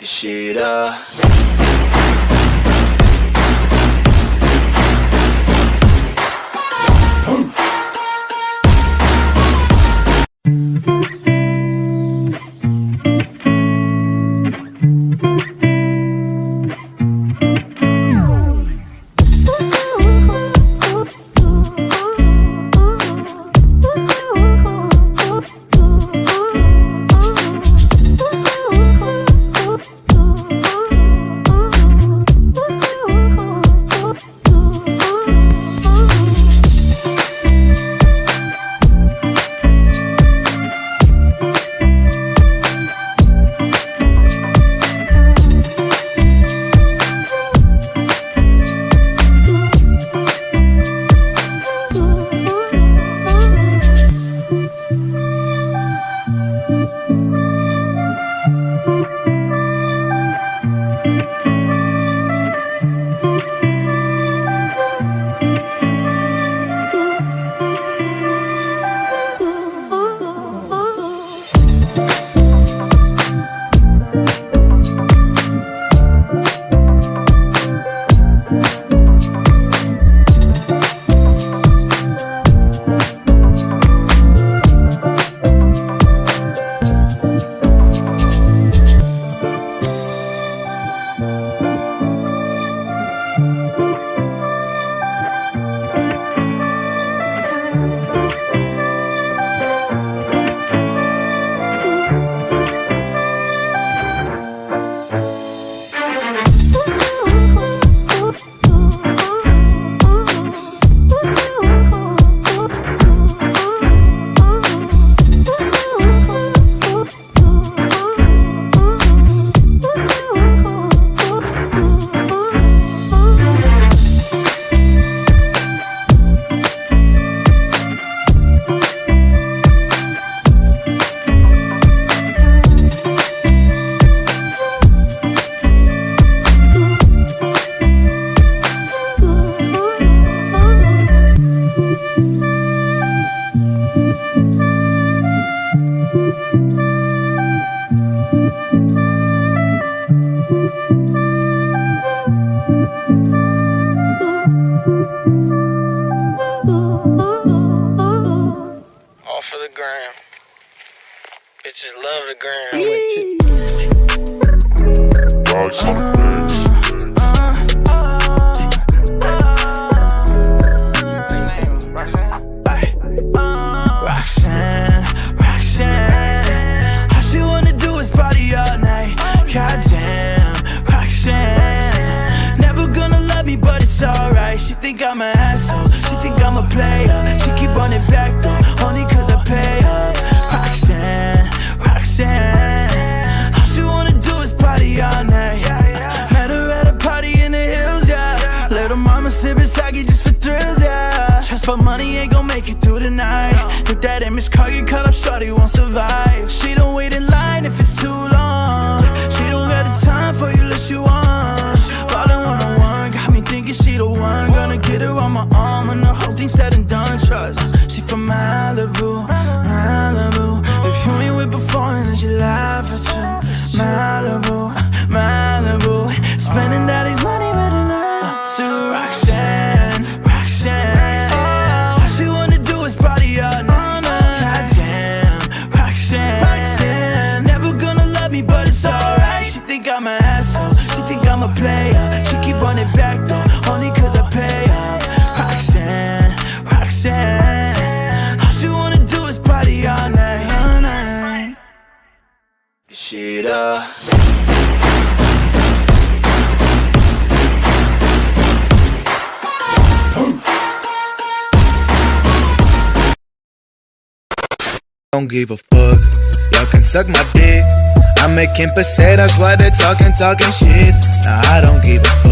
this shit up. Bitches love the gram. Roxanne, all she wanna do is party all night. Goddamn, Roxanne, never gonna love me, but it's alright. She think I'm an asshole, she think I'm a player. She keep on it back though, only cause I pay her. Roxanne, all she wanna do is party all night. Met her at a party in the hills, yeah. Little mama sipping sake just for thrills, yeah. Trust for money ain't gon' make it through the night. If that Amish car get cut off, shorty won't survive. She don't wait in line if it's too long. She don't got the time for you unless you want. Ballin' one-on-one, got me thinking she the one. Gonna get her on my arm when the whole thing's said and done. Trust, she from Malibu, Malibu. If you ain't with before and then she laugh at you. Malibu, Malibu. Spending daddy's money with enough to Roxanne, Roxanne. All she wanna do is party all night. Goddamn, Roxanne, never gonna love me, but it's alright. She think I'm an asshole, she think I'm a player. She keep on it back though, only cause I pay her. Roxanne, Roxanne, all she wanna do is party all night, all night. This shit up. Don't give a fuck, y'all can suck my dick. I'm making pesetas while they're talking shit. Nah, I don't give a fuck.